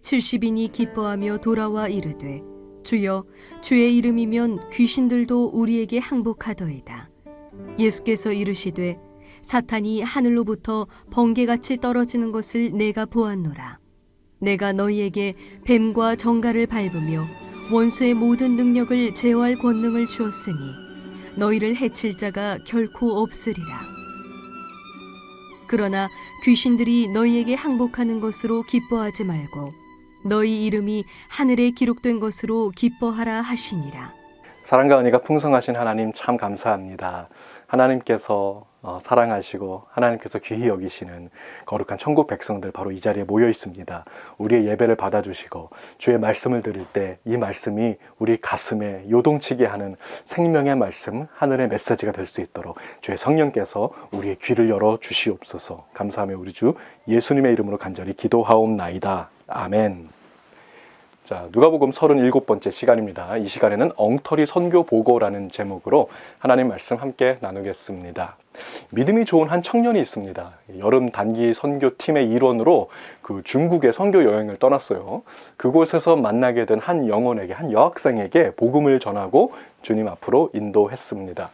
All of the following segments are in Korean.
70인이 기뻐하며 돌아와 이르되 주여 주의 이름이면 귀신들도 우리에게 항복하더이다. 예수께서 이르시되 사탄이 하늘로부터 번개같이 떨어지는 것을 내가 보았노라. 내가 너희에게 뱀과 정갈을 밟으며 원수의 모든 능력을 제어할 권능을 주었으니 너희를 해칠 자가 결코 없으리라. 그러나 귀신들이 너희에게 항복하는 것으로 기뻐하지 말고 너희 이름이 하늘에 기록된 것으로 기뻐하라 하시니라. 사랑과 은혜가 풍성하신 하나님 참 감사합니다. 하나님께서 사랑하시고 하나님께서 귀히 여기시는 거룩한 천국 백성들 바로 이 자리에 모여 있습니다. 우리의 예배를 받아주시고 주의 말씀을 들을 때 이 말씀이 우리 가슴에 요동치게 하는 생명의 말씀, 하늘의 메시지가 될 수 있도록 주의 성령께서 우리의 귀를 열어 주시옵소서. 감사하며 우리 주 예수님의 이름으로 간절히 기도하옵나이다. 아멘. 자, 누가복음 37번째 시간입니다. 이 시간에는 엉터리 선교 보고라는 제목으로 하나님 말씀 함께 나누겠습니다. 믿음이 좋은 한 청년이 있습니다. 여름 단기 선교팀의 일원으로 그 중국의 선교 여행을 떠났어요. 그곳에서 만나게 된 한 영혼에게, 한 여학생에게 복음을 전하고 주님 앞으로 인도했습니다.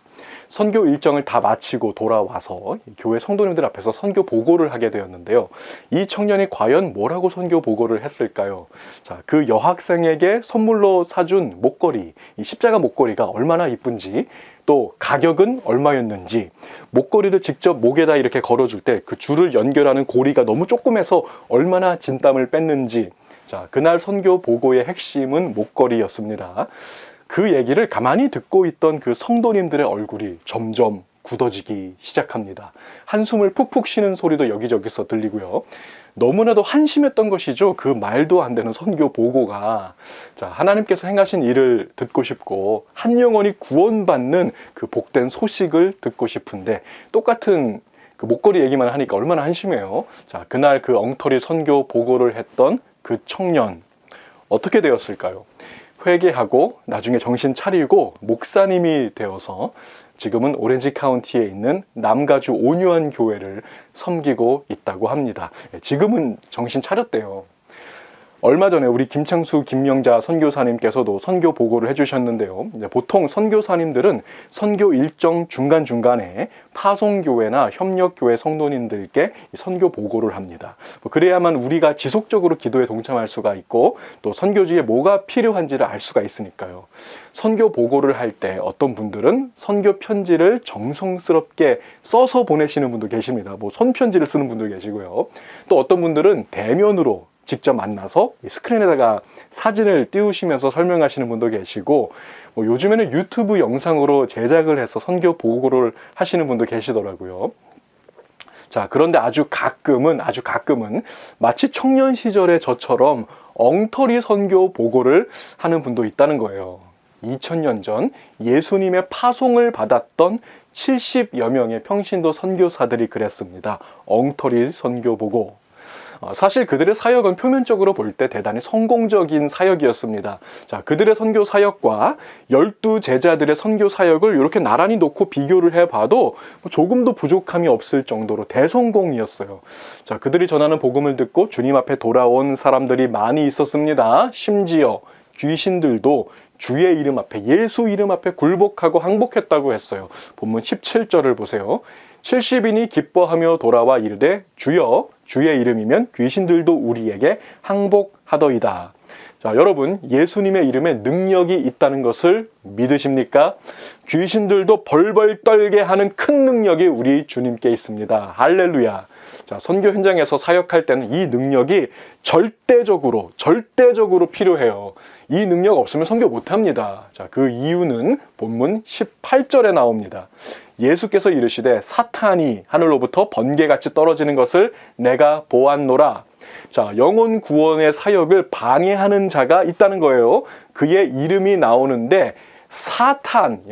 선교 일정을 다 마치고 돌아와서 교회 성도님들 앞에서 선교 보고를 하게 되었는데요. 이 청년이 과연 뭐라고 선교 보고를 했을까요? 자, 그 여학생에게 선물로 사준 목걸이, 이 십자가 목걸이가 얼마나 이쁜지, 또 가격은 얼마였는지, 목걸이를 직접 목에다 이렇게 걸어줄 때 그 줄을 연결하는 고리가 너무 조그매서 얼마나 진땀을 뺐는지. 자, 그날 선교 보고의 핵심은 목걸이였습니다. 그 얘기를 가만히 듣고 있던 그 성도님들의 얼굴이 점점 굳어지기 시작합니다. 한숨을 푹푹 쉬는 소리도 여기저기서 들리고요. 너무나도 한심했던 것이죠. 그 말도 안 되는 선교 보고가. 자, 하나님께서 행하신 일을 듣고 싶고 한 영혼이 구원받는 그 복된 소식을 듣고 싶은데 똑같은 그 목걸이 얘기만 하니까 얼마나 한심해요. 자, 그날 그 엉터리 선교 보고를 했던 그 청년 어떻게 되었을까요? 회개하고 나중에 정신 차리고 목사님이 되어서 지금은 오렌지 카운티에 있는 남가주 온유한 교회를 섬기고 있다고 합니다. 지금은 정신 차렸대요. 얼마 전에 우리 김창수, 김명자 선교사님께서도 선교 보고를 해주셨는데요. 보통 선교사님들은 선교 일정 중간중간에 파송교회나 협력교회 성도님들께 선교 보고를 합니다. 그래야만 우리가 지속적으로 기도에 동참할 수가 있고 또 선교지에 뭐가 필요한지를 알 수가 있으니까요. 선교 보고를 할 때 어떤 분들은 선교 편지를 정성스럽게 써서 보내시는 분도 계십니다. 손편지를 쓰는 분도 계시고요. 또 어떤 분들은 대면으로 직접 만나서 스크린에다가 사진을 띄우시면서 설명하시는 분도 계시고 요즘에는 유튜브 영상으로 제작을 해서 선교 보고를 하시는 분도 계시더라고요. 자, 그런데 아주 가끔은 마치 청년 시절의 저처럼 엉터리 선교 보고를 하는 분도 있다는 거예요. 2000년 전 예수님의 파송을 받았던 70여 명의 평신도 선교사들이 그랬습니다. 엉터리 선교 보고. 사실 그들의 사역은 표면적으로 볼 때 대단히 성공적인 사역이었습니다. 자, 그들의 선교 사역과 12 제자들의 선교 사역을 이렇게 나란히 놓고 비교를 해봐도 조금도 부족함이 없을 정도로 대성공이었어요. 자, 그들이 전하는 복음을 듣고 주님 앞에 돌아온 사람들이 많이 있었습니다. 심지어 귀신들도 주의 이름 앞에, 예수 이름 앞에 굴복하고 항복했다고 했어요. 본문 17절을 보세요. 70인이 기뻐하며 돌아와 이르되 주여 주의 이름이면 귀신들도 우리에게 항복하더이다. 자, 여러분, 예수님의 이름에 능력이 있다는 것을 믿으십니까? 귀신들도 벌벌 떨게 하는 큰 능력이 우리 주님께 있습니다. 할렐루야. 자, 선교 현장에서 사역할 때는 이 능력이 절대적으로 필요해요. 이 능력 없으면 선교 못합니다. 자, 그 이유는 본문 18절에 나옵니다. 예수께서 이르시되 사탄이 하늘로부터 번개같이 떨어지는 것을 내가 보았노라. 자, 영혼 구원의 사역을 방해하는 자가 있다는 거예요. 그의 이름이 나오는데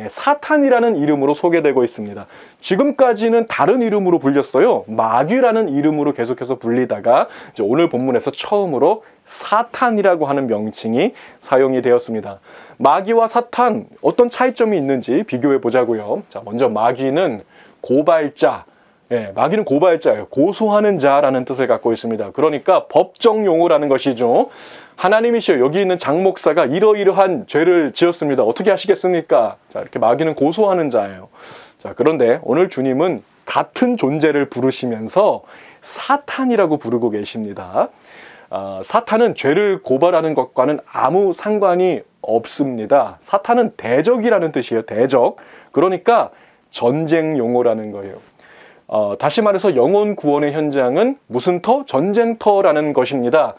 사탄이라는 이름으로 소개되고 있습니다. 지금까지는 다른 이름으로 불렸어요. 마귀라는 이름으로 계속해서 불리다가 이제 오늘 본문에서 처음으로 사탄이라고 하는 명칭이 사용이 되었습니다. 마귀와 사탄, 어떤 차이점이 있는지 비교해 보자고요. 자, 먼저 마귀는 고발자, 예, 마귀는 고발자예요. 고소하는 자라는 뜻을 갖고 있습니다. 그러니까 법정 용어라는 것이죠. 하나님이시여, 여기 있는 장 목사가 이러이러한 죄를 지었습니다. 어떻게 하시겠습니까? 자, 이렇게 마귀는 고소하는 자예요. 자, 그런데 오늘 주님은 같은 존재를 부르시면서 사탄이라고 부르고 계십니다. 사탄은 죄를 고발하는 것과는 아무 상관이 없습니다. 사탄은 대적이라는 뜻이에요. 대적. 그러니까 전쟁 용어라는 거예요. 다시 말해서 영혼 구원의 현장은 무슨 터? 전쟁터라는 것입니다.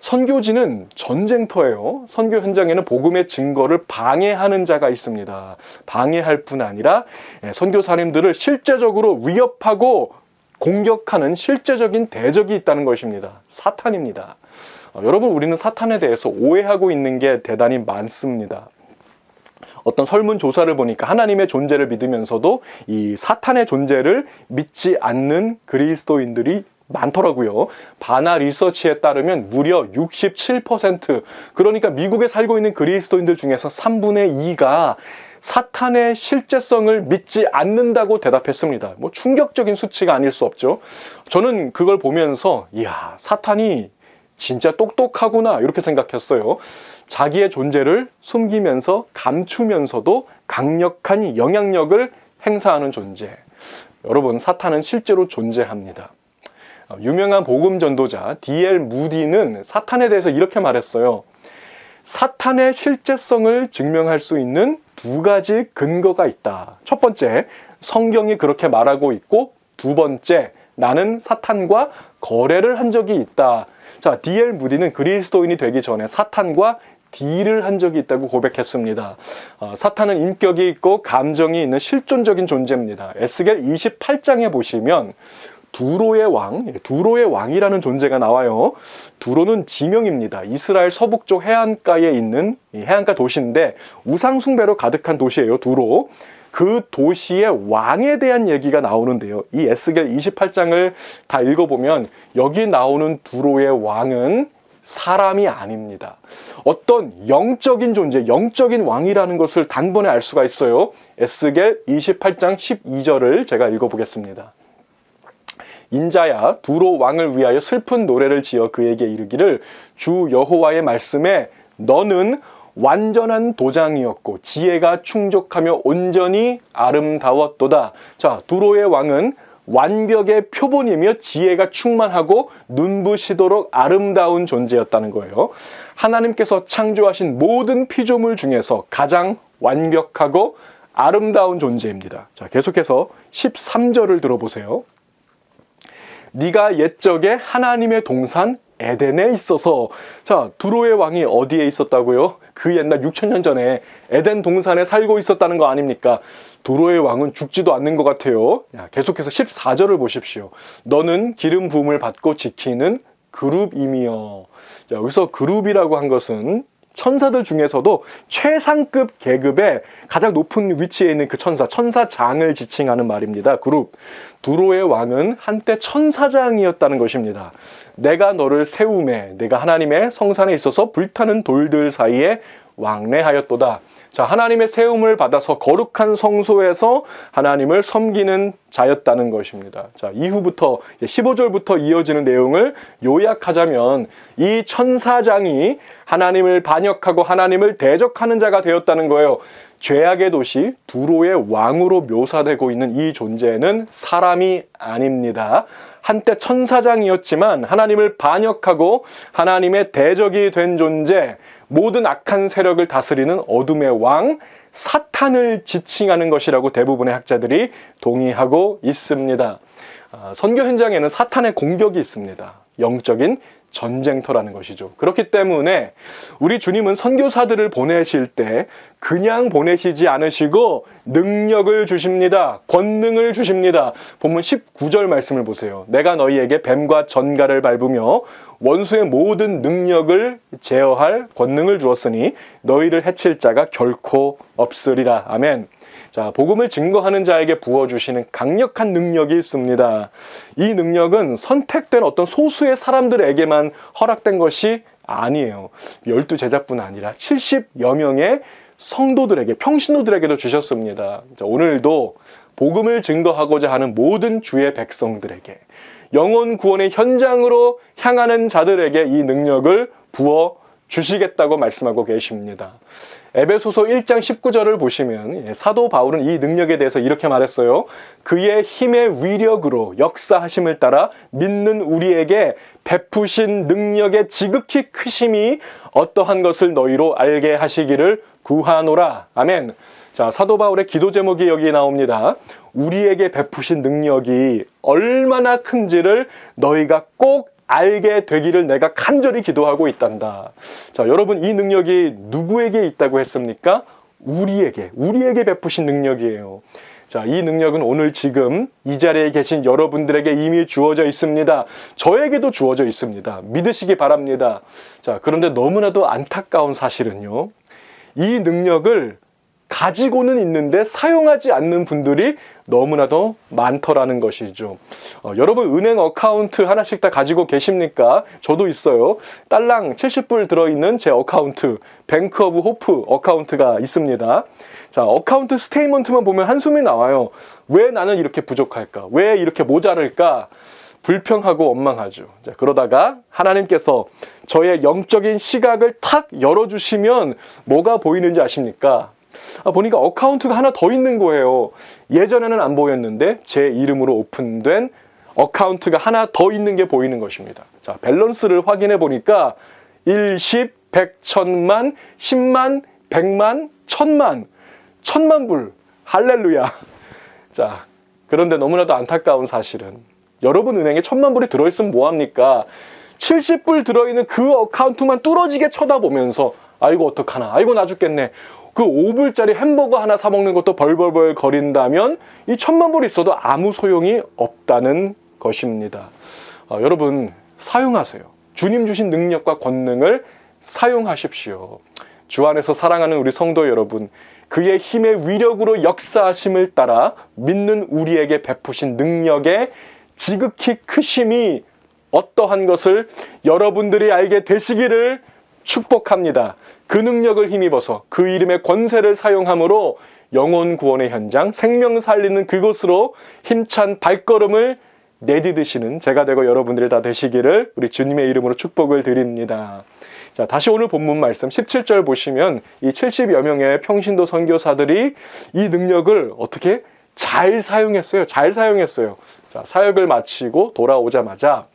선교지는 전쟁터예요. 선교 현장에는 복음의 증거를 방해하는 자가 있습니다. 방해할 뿐 아니라 선교사님들을 실제적으로 위협하고 공격하는 실제적인 대적이 있다는 것입니다. 사탄입니다. 여러분, 우리는 사탄에 대해서 오해하고 있는 게 대단히 많습니다. 어떤 설문조사를 보니까 하나님의 존재를 믿으면서도 이 사탄의 존재를 믿지 않는 그리스도인들이 많더라고요. 바나 리서치에 따르면 무려 67%, 그러니까 미국에 살고 있는 그리스도인들 중에서 3분의 2가 사탄의 실제성을 믿지 않는다고 대답했습니다. 뭐 충격적인 수치가 아닐 수 없죠. 저는 그걸 보면서 이야, 사탄이 진짜 똑똑하구나 이렇게 생각했어요. 자기의 존재를 숨기면서 감추면서도 강력한 영향력을 행사하는 존재. 여러분, 사탄은 실제로 존재합니다. 유명한 복음 전도자 D.L. 무디는 사탄에 대해서 이렇게 말했어요. 사탄의 실제성을 증명할 수 있는 두 가지 근거가 있다. 첫 번째, 성경이 그렇게 말하고 있고, 두 번째, 나는 사탄과 거래를 한 적이 있다. 자, D.L. 무디는 그리스도인이 되기 전에 사탄과 딜을 한 적이 있다고 고백했습니다. 사탄은 인격이 있고 감정이 있는 실존적인 존재입니다. 에스겔 28장에 보시면 두로의 왕이라는 존재가 나와요. 두로는 지명입니다. 이스라엘 서북쪽 해안가에 있는 해안가 도시인데 우상 숭배로 가득한 도시예요. 두로. 그 도시의 왕에 대한 얘기가 나오는데요. 이 에스겔 28장을 다 읽어보면 여기 나오는 두로의 왕은 사람이 아닙니다. 어떤 영적인 존재, 영적인 왕이라는 것을 단번에 알 수가 있어요. 에스겔 28장 12절을 제가 읽어보겠습니다. 인자야, 두로 왕을 위하여 슬픈 노래를 지어 그에게 이르기를, 주 여호와의 말씀에 너는 완전한 도장이었고 지혜가 충족하며 온전히 아름다웠도다. 자, 두로의 왕은 완벽의 표본이며 지혜가 충만하고 눈부시도록 아름다운 존재였다는 거예요. 하나님께서 창조하신 모든 피조물 중에서 가장 완벽하고 아름다운 존재입니다. 자, 계속해서 13절을 들어보세요. 네가 옛적에 하나님의 동산 에덴에 있어서, 자, 두로의 왕이 어디에 있었다고요? 그 옛날 6,000년 전에 에덴 동산에 살고 있었다는 거 아닙니까? 두로의 왕은 죽지도 않는 것 같아요. 계속해서 14절을 보십시오. 너는 기름 부음을 받고 지키는 그룹이며. 자, 여기서 그룹이라고 한 것은 천사들 중에서도 최상급 계급의 가장 높은 위치에 있는 그 천사장을 지칭하는 말입니다. 그룹. 두로의 왕은 한때 천사장이었다는 것입니다. 내가 너를 세우매, 내가 하나님의 성산에 있어서 불타는 돌들 사이에 왕래하였도다. 자, 하나님의 세움을 받아서 거룩한 성소에서 하나님을 섬기는 자였다는 것입니다. 자, 이후부터 15절부터 이어지는 내용을 요약하자면 이 천사장이 하나님을 반역하고 하나님을 대적하는 자가 되었다는 거예요. 죄악의 도시 두로의 왕으로 묘사되고 있는 이 존재는 사람이 아닙니다. 한때 천사장이었지만 하나님을 반역하고 하나님의 대적이 된 존재, 모든 악한 세력을 다스리는 어둠의 왕 사탄을 지칭하는 것이라고 대부분의 학자들이 동의하고 있습니다. 선교 현장에는 사탄의 공격이 있습니다. 영적인 전쟁터라는 것이죠. 그렇기 때문에 우리 주님은 선교사들을 보내실 때 그냥 보내시지 않으시고 능력을 주십니다. 권능을 주십니다. 본문 19절 말씀을 보세요. 내가 너희에게 뱀과 전갈을 밟으며 원수의 모든 능력을 제어할 권능을 주었으니 너희를 해칠 자가 결코 없으리라. 아멘. 자, 복음을 증거하는 자에게 부어주시는 강력한 능력이 있습니다. 이 능력은 선택된 어떤 소수의 사람들에게만 허락된 것이 아니에요. 12제자뿐 아니라 70여 명의 성도들에게, 평신도들에게도 주셨습니다. 자, 오늘도 복음을 증거하고자 하는 모든 주의 백성들에게, 영혼 구원의 현장으로 향하는 자들에게 이 능력을 부어 주시겠다고 말씀하고 계십니다. 에베소서 1장 19절을 보시면 사도 바울은 이 능력에 대해서 이렇게 말했어요. 그의 힘의 위력으로 역사하심을 따라 믿는 우리에게 베푸신 능력의 지극히 크심이 어떠한 것을 너희로 알게 하시기를 구하노라. 아멘. 자, 사도 바울의 기도 제목이 여기 나옵니다. 우리에게 베푸신 능력이 얼마나 큰지를 너희가 꼭 알게 되기를 내가 간절히 기도하고 있단다. 자, 여러분, 이 능력이 누구에게 있다고 했습니까? 우리에게 베푸신 능력이에요. 자, 이 능력은 오늘 지금 이 자리에 계신 여러분들에게 이미 주어져 있습니다. 저에게도 주어져 있습니다. 믿으시기 바랍니다. 자, 그런데 너무나도 안타까운 사실은요, 이 능력을 가지고는 있는데 사용하지 않는 분들이 너무나도 많더라는 것이죠. 여러분, 은행 어카운트 하나씩 다 가지고 계십니까? 저도 있어요. 딸랑 70불 들어있는 제 어카운트, 뱅크 오브 호프 어카운트가 있습니다. 자, 어카운트 스테이트먼트만 보면 한숨이 나와요. 왜 나는 이렇게 부족할까? 왜 이렇게 모자랄까? 불평하고 원망하죠. 자, 그러다가 하나님께서 저의 영적인 시각을 탁 열어주시면 뭐가 보이는지 아십니까? 보니까 어카운트가 하나 더 있는 거예요. 예전에는 안 보였는데 제 이름으로 오픈된 어카운트가 하나 더 있는 게 보이는 것입니다. 자, 밸런스를 확인해 보니까 1, 10, 100, 1000만, 10만, 100만, 1000만, 1000만 불. 할렐루야. 자, 그런데 너무나도 안타까운 사실은 여러분 은행에 1000만 불이 들어있으면 뭐합니까? 70불 들어있는 그 어카운트만 뚫어지게 쳐다보면서 아이고 어떡하나, 아이고 나 죽겠네. 그 5불짜리 햄버거 하나 사 먹는 것도 벌벌벌 거린다면 이 1000만 불이 있어도 아무 소용이 없다는 것입니다. 여러분, 사용하세요. 주님 주신 능력과 권능을 사용하십시오. 주 안에서 사랑하는 우리 성도 여러분, 그의 힘의 위력으로 역사하심을 따라 믿는 우리에게 베푸신 능력의 지극히 크심이 어떠한 것을 여러분들이 알게 되시기를 축복합니다. 그 능력을 힘입어서 그 이름의 권세를 사용함으로 영혼 구원의 현장, 생명 살리는 그곳으로 힘찬 발걸음을 내디디시는 제가 되고 여러분들이 다 되시기를 우리 주님의 이름으로 축복을 드립니다. 자, 다시 오늘 본문 말씀 17절 보시면 이 70여 명의 평신도 선교사들이 이 능력을 어떻게 잘 사용했어요. 잘 사용했어요. 자, 사역을 마치고 돌아오자마자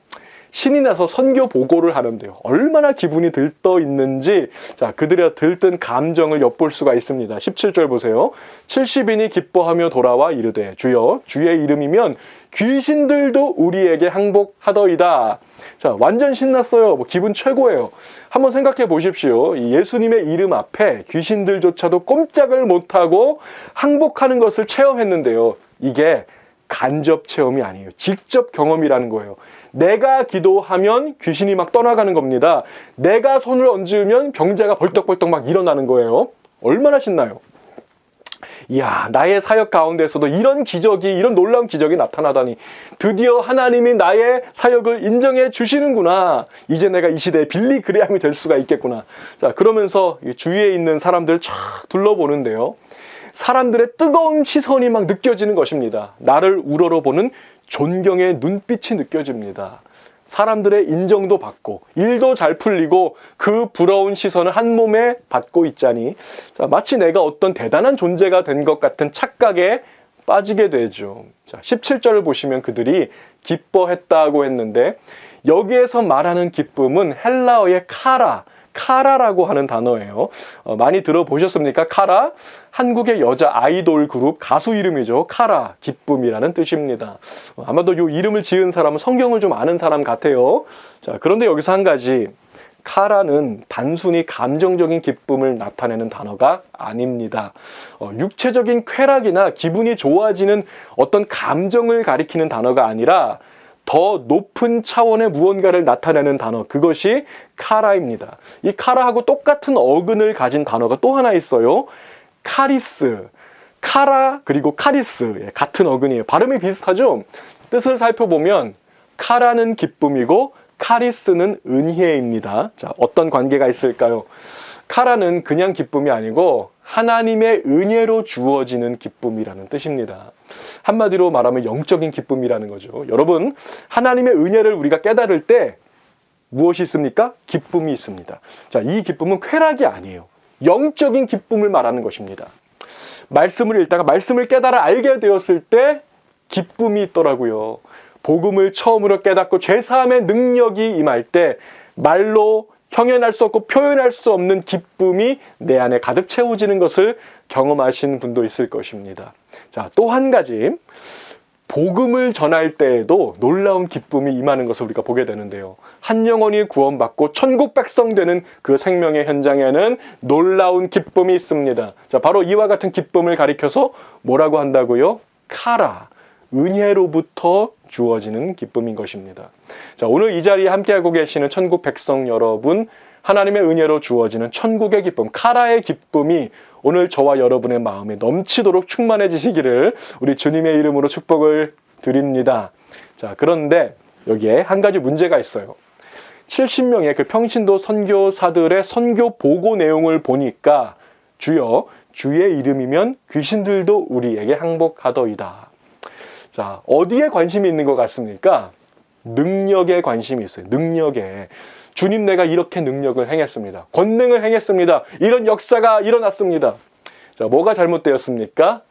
신이 나서 선교 보고를 하는데요. 얼마나 기분이 들떠 있는지, 자, 그들의 들뜬 감정을 엿볼 수가 있습니다. 17절 보세요. 70인이 기뻐하며 돌아와 이르되 주여 주의 이름이면 귀신들도 우리에게 항복하더이다. 자, 완전 신났어요. 기분 최고예요. 한번 생각해 보십시오. 이 예수님의 이름 앞에 귀신들조차도 꼼짝을 못하고 항복하는 것을 체험했는데요. 이게 간접 체험이 아니에요. 직접 경험이라는 거예요. 내가 기도하면 귀신이 막 떠나가는 겁니다. 내가 손을 얹으면 병자가 벌떡벌떡 막 일어나는 거예요. 얼마나 신나요? 이야, 나의 사역 가운데서도 이런 기적이, 이런 놀라운 기적이 나타나다니 드디어 하나님이 나의 사역을 인정해 주시는구나. 이제 내가 이 시대에 빌리 그레함이 될 수가 있겠구나. 자, 그러면서 주위에 있는 사람들을 쫙 둘러보는데요. 사람들의 뜨거운 시선이 막 느껴지는 것입니다. 나를 우러러보는 존경의 눈빛이 느껴집니다. 사람들의 인정도 받고 일도 잘 풀리고 그 부러운 시선을 한 몸에 받고 있자니, 자, 마치 내가 어떤 대단한 존재가 된 것 같은 착각에 빠지게 되죠. 자, 17절을 보시면 그들이 기뻐했다고 했는데 여기에서 말하는 기쁨은 헬라어의 카라라고 하는 단어예요. 많이 들어보셨습니까? 카라, 한국의 여자 아이돌 그룹 가수 이름이죠. 카라, 기쁨이라는 뜻입니다. 아마도 이 이름을 지은 사람은 성경을 좀 아는 사람 같아요. 자, 그런데 여기서 한 가지, 카라는 단순히 감정적인 기쁨을 나타내는 단어가 아닙니다. 육체적인 쾌락이나 기분이 좋아지는 어떤 감정을 가리키는 단어가 아니라 더 높은 차원의 무언가를 나타내는 단어, 그것이 카라입니다. 이 카라하고 똑같은 어근을 가진 단어가 또 하나 있어요. 카리스. 카라 그리고 카리스, 같은 어근이에요. 발음이 비슷하죠? 뜻을 살펴보면 카라는 기쁨이고 카리스는 은혜입니다. 자, 어떤 관계가 있을까요? 카라는 그냥 기쁨이 아니고 하나님의 은혜로 주어지는 기쁨이라는 뜻입니다. 한마디로 말하면 영적인 기쁨이라는 거죠. 여러분, 하나님의 은혜를 우리가 깨달을 때 무엇이 있습니까? 기쁨이 있습니다. 자, 이 기쁨은 쾌락이 아니에요. 영적인 기쁨을 말하는 것입니다. 말씀을 읽다가 말씀을 깨달아 알게 되었을 때 기쁨이 있더라고요. 복음을 처음으로 깨닫고 죄사함의 능력이 임할 때 말로 형연할 수 없고 표현할 수 없는 기쁨이 내 안에 가득 채워지는 것을 경험하신 분도 있을 것입니다. 자, 또 한 가지, 복음을 전할 때에도 놀라운 기쁨이 임하는 것을 우리가 보게 되는데요. 한 영혼이 구원받고 천국 백성 되는 그 생명의 현장에는 놀라운 기쁨이 있습니다. 자, 바로 이와 같은 기쁨을 가리켜서 뭐라고 한다고요? 카라, 은혜로부터 주어지는 기쁨인 것입니다. 자, 오늘 이 자리에 함께하고 계시는 천국 백성 여러분, 하나님의 은혜로 주어지는 천국의 기쁨, 카라의 기쁨이 오늘 저와 여러분의 마음에 넘치도록 충만해지시기를 우리 주님의 이름으로 축복을 드립니다. 자, 그런데 여기에 한 가지 문제가 있어요. 70명의 그 평신도 선교사들의 선교 보고 내용을 보니까 주여, 주의 이름이면 귀신들도 우리에게 항복하더이다. 자, 어디에 관심이 있는 것 같습니까? 능력에 관심이 있어요. 능력에. 주님, 내가 이렇게 능력을 행했습니다. 권능을 행했습니다. 이런 역사가 일어났습니다. 자, 뭐가 잘못되었습니까?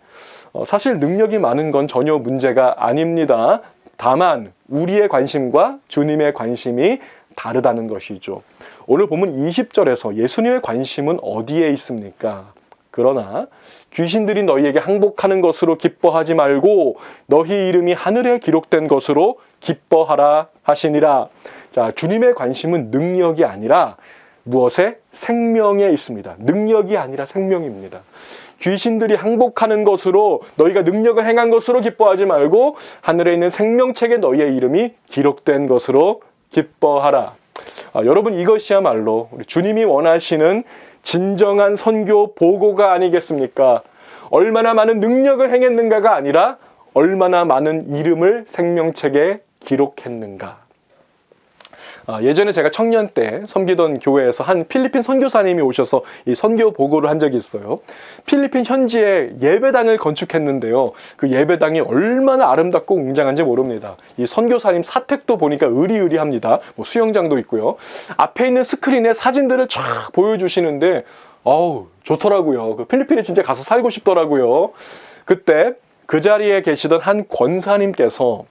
사실 능력이 많은 건 전혀 문제가 아닙니다. 다만 우리의 관심과 주님의 관심이 다르다는 것이죠. 오늘 보면 20절에서 예수님의 관심은 어디에 있습니까? 그러나 귀신들이 너희에게 항복하는 것으로 기뻐하지 말고 너희 이름이 하늘에 기록된 것으로 기뻐하라 하시니라. 자, 주님의 관심은 능력이 아니라 무엇에? 생명에 있습니다. 능력이 아니라 생명입니다. 귀신들이 항복하는 것으로, 너희가 능력을 행한 것으로 기뻐하지 말고 하늘에 있는 생명책에 너희의 이름이 기록된 것으로 기뻐하라. 여러분, 이것이야말로 우리 주님이 원하시는 진정한 선교 보고가 아니겠습니까? 얼마나 많은 능력을 행했는가가 아니라 얼마나 많은 이름을 생명책에 기록했는가. 예전에 제가 청년 때 섬기던 교회에서 한 필리핀 선교사님이 오셔서 이 선교 보고를 한 적이 있어요. 필리핀 현지에 예배당을 건축했는데요. 그 예배당이 얼마나 아름답고 웅장한지 모릅니다. 이 선교사님 사택도 보니까 으리으리합니다. 뭐 수영장도 있고요. 앞에 있는 스크린에 사진들을 쫙 보여주시는데 좋더라고요. 그 필리핀에 진짜 가서 살고 싶더라고요. 그때 그 자리에 계시던 한 권사님께서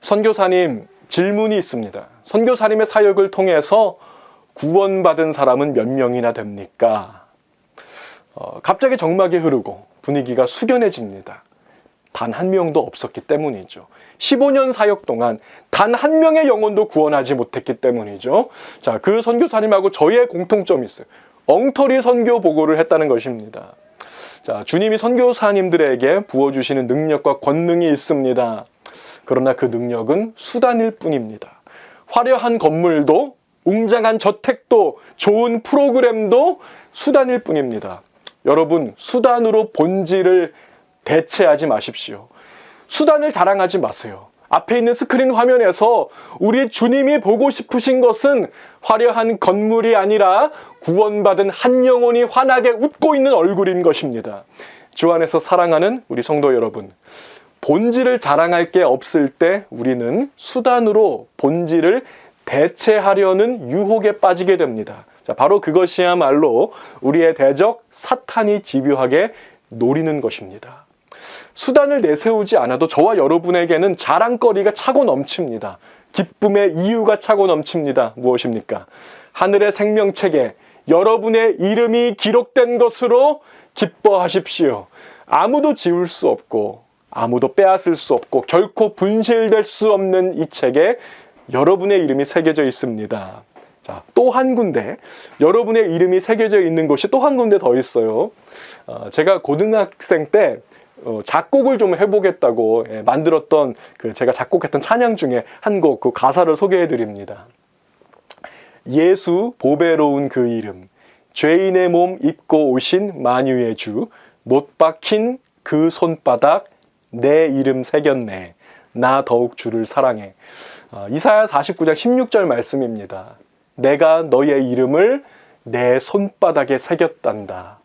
선교사님, 질문이 있습니다. 선교사님의 사역을 통해서 구원받은 사람은 몇 명이나 됩니까? 갑자기 정막이 흐르고 분위기가 숙연해집니다. 단 한 명도 없었기 때문이죠. 15년 사역 동안 단 한 명의 영혼도 구원하지 못했기 때문이죠. 자, 그 선교사님하고 저의 공통점이 있어요. 엉터리 선교 보고를 했다는 것입니다. 자, 주님이 선교사님들에게 부어주시는 능력과 권능이 있습니다. 그러나 그 능력은 수단일 뿐입니다. 화려한 건물도, 웅장한 저택도, 좋은 프로그램도 수단일 뿐입니다. 여러분, 수단으로 본질을 대체하지 마십시오. 수단을 자랑하지 마세요. 앞에 있는 스크린 화면에서 우리 주님이 보고 싶으신 것은 화려한 건물이 아니라 구원받은 한 영혼이 환하게 웃고 있는 얼굴인 것입니다. 주 안에서 사랑하는 우리 성도 여러분, 본질을 자랑할 게 없을 때 우리는 수단으로 본질을 대체하려는 유혹에 빠지게 됩니다. 자, 바로 그것이야말로 우리의 대적 사탄이 집요하게 노리는 것입니다. 수단을 내세우지 않아도 저와 여러분에게는 자랑거리가 차고 넘칩니다. 기쁨의 이유가 차고 넘칩니다. 무엇입니까? 하늘의 생명책에 여러분의 이름이 기록된 것으로 기뻐하십시오. 아무도 지울 수 없고 아무도 빼앗을 수 없고 결코 분실될 수 없는 이 책에 여러분의 이름이 새겨져 있습니다. 자, 또 한 군데 여러분의 이름이 새겨져 있는 곳이 또 한 군데 더 있어요. 제가 고등학생 때 작곡을 좀 해보겠다고 만들었던 제가 작곡했던 찬양 중에 한 곡 그 가사를 소개해 드립니다. 예수 보배로운 그 이름, 죄인의 몸 입고 오신 만유의 주, 못 박힌 그 손바닥 내 이름 새겼네. 나 더욱 주를 사랑해. 이사야 49장 16절 말씀입니다. 내가 너의 이름을 내 손바닥에 새겼단다.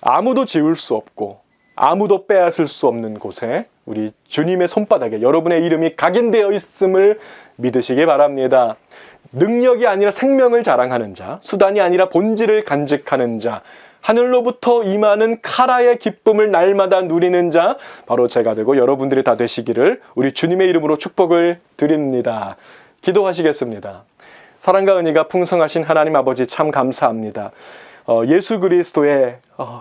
아무도 지울 수 없고 아무도 빼앗을 수 없는 곳에 우리 주님의 손바닥에 여러분의 이름이 각인되어 있음을 믿으시기 바랍니다. 능력이 아니라 생명을 자랑하는 자, 수단이 아니라 본질을 간직하는 자, 하늘로부터 임하는 카라의 기쁨을 날마다 누리는 자, 바로 제가 되고 여러분들이 다 되시기를 우리 주님의 이름으로 축복을 드립니다. 기도하시겠습니다. 사랑과 은혜가 풍성하신 하나님 아버지 참 감사합니다. 예수 그리스도의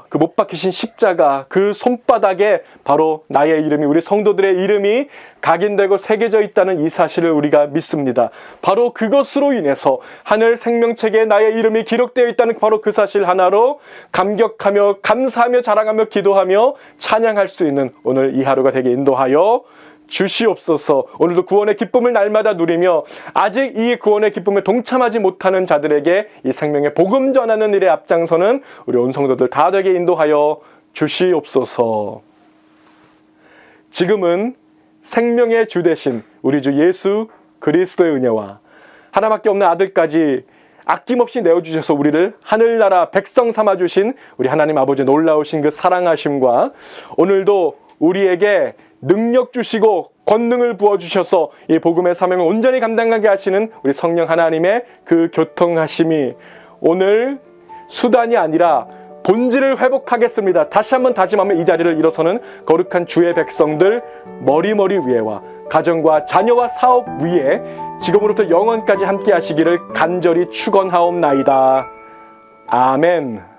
그 못 박히신 십자가 그 손바닥에 바로 나의 이름이, 우리 성도들의 이름이 각인되고 새겨져 있다는 이 사실을 우리가 믿습니다. 바로 그것으로 인해서 하늘 생명책에 나의 이름이 기록되어 있다는 바로 그 사실 하나로 감격하며 감사하며 자랑하며 기도하며 찬양할 수 있는 오늘 이 하루가 되게 인도하여 주시옵소서. 오늘도 구원의 기쁨을 날마다 누리며 아직 이 구원의 기쁨에 동참하지 못하는 자들에게 이 생명의 복음 전하는 일에 앞장서는 우리 온 성도들 다 되게 인도하여 주시옵소서. 지금은 생명의 주 되신 우리 주 예수 그리스도의 은혜와 하나밖에 없는 아들까지 아낌없이 내어주셔서 우리를 하늘나라 백성 삼아주신 우리 하나님 아버지 놀라우신 그 사랑하심과 오늘도 우리에게 능력 주시고 권능을 부어주셔서 이 복음의 사명을 온전히 감당하게 하시는 우리 성령 하나님의 그 교통하심이 오늘 수단이 아니라 본질을 회복하겠습니다. 다시 한번 다짐하며 이 자리를 일어서는 거룩한 주의 백성들 머리머리 위에와 가정과 자녀와 사업 위에 지금으로부터 영원까지 함께 하시기를 간절히 축원하옵나이다. 아멘.